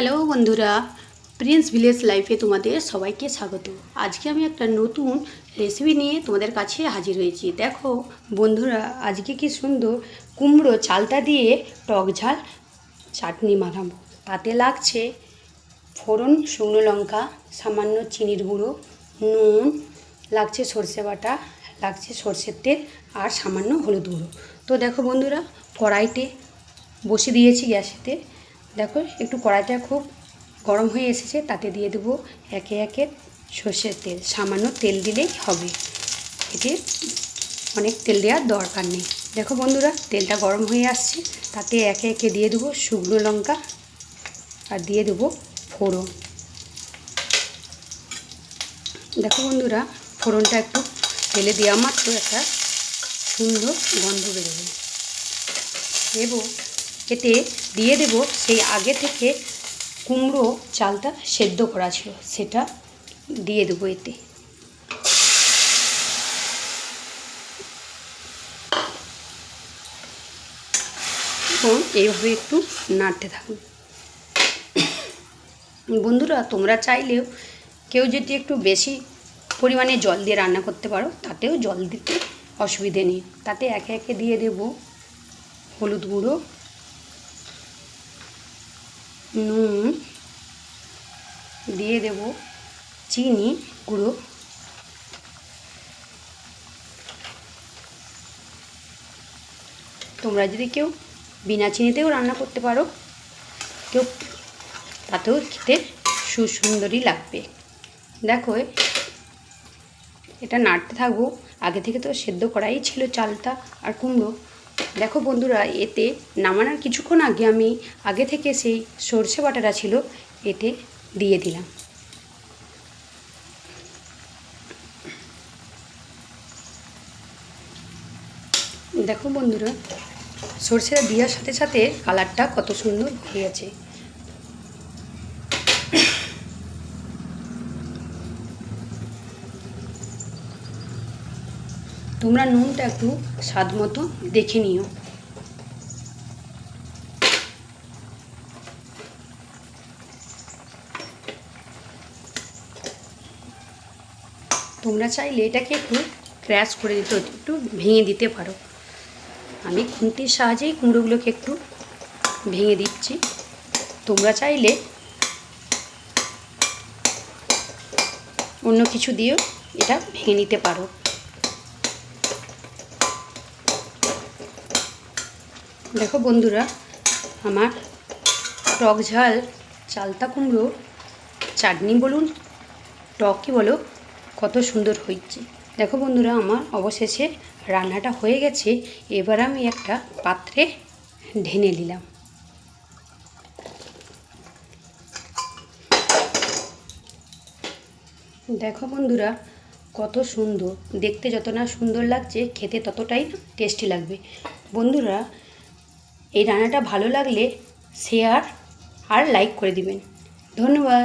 Hello বন্ধুরা, Prince village লাইফে তোমাদের সবাইকে স্বাগত। আজকে আমি একটা নতুন রেসিপি নিয়ে তোমাদের কাছে হাজির হয়েছি। দেখো বন্ধুরা, আজকে কি সুন্দর কুমড়ো চালতা দিয়ে টক ঝাল চাটনি বানাবো। তাতে লাগছে ফোড়ন, শুকনো লঙ্কা, সামান্য চিনির গুঁড়ো, নুন, লাগছে সর্ষে বাটা, লাগছে সর্ষের তেল আর সামান্য হলুদ গুঁড়ো। তো দেখো বন্ধুরা, কড়াইতে বসিয়ে দিয়েছি গ্যাসেতে। দেখো একটু কড়াইটা খুব গরম হয়ে এসেছে, তাতে দিয়ে দেবো একে একে সর্ষের তেল। সামান্য তেল দিলেই হবে, এতে অনেক তেল দেওয়ার দরকার নেই। দেখো বন্ধুরা, তেলটা গরম হয়ে আসছে, তাতে একে একে দিয়ে দেবো শুকনো লঙ্কা আর দিয়ে দেবো ফোড়ন। দেখো বন্ধুরা, ফোড়নটা একটু তেলে দেওয়া মাত্র একটা সুন্দর গন্ধ বেরোবে এবং এতে দিয়ে দেব সেই আগে থেকে কুমড়ো চালটা সেদ্ধ করা ছিল, সেটা দিয়ে দেবো এতে। এবং এইভাবে একটু নাড়তে থাকুন। বন্ধুরা, তোমরা চাইলেও কেউ যদি একটু বেশি পরিমাণে জল দিয়ে রান্না করতে পারো, তাতেও জল দিতে অসুবিধে নেই। তাতে একে একে দিয়ে দেব হলুদ গুঁড়ো, নুন, দিয়ে দেব চিনি গুঁড়ো, তোমরা যদি কেউ বিনা চিনিতেও রান্না করতে পারো, কেউ তাতেও খেতে সুসুন্দরই লাগবে। দেখো এটা নাড়তে থাকবো। আগে থেকে তো সেদ্ধ করাই ছিল চালটা আর কুমড়ো। দেখো বন্ধুরা, এতে নামানোর কিছুক্ষণ আগে আমি আগে থেকে সেই সর্ষে বাটাটা ছিল এতে দিয়ে দিলাম। দেখো বন্ধুরা, সর্ষেটা দেওয়ার সাথে সাথে কালারটা কত সুন্দর হয়ে গেছে। তোমরা নুনটা একটু স্বাদ মতো দেখে নিও। তোমরা চাইলে এটাকে একটু ক্র্যাশ করে দিতে, একটু ভেঙে দিতে পারো। আমি খুন্তির সাহায্যেই কুমড়োগুলোকে একটু ভেঙে দিচ্ছি। তোমরা চাইলে অন্য কিছু দিয়েও এটা ভেঙে নিতে পারো। দেখো বন্ধুরা, আমার টক ঝাল চালতা কুমড়ো চাটনি বলুন, টকই বলো, কত সুন্দর হয়েছে। দেখো বন্ধুরা, আমার অবশেষে রান্নাটা হয়ে গেছে। এবার আমি একটা পাত্রে ঢেলে নিলাম। দেখো বন্ধুরা, কত সুন্দর দেখতে, যত না সুন্দর লাগছে খেতে ততটাই টেস্টি লাগবে। বন্ধুরা, এই রান্নাটা ভালো লাগলে শেয়ার আর লাইক করে দিবেন। ধন্যবাদ।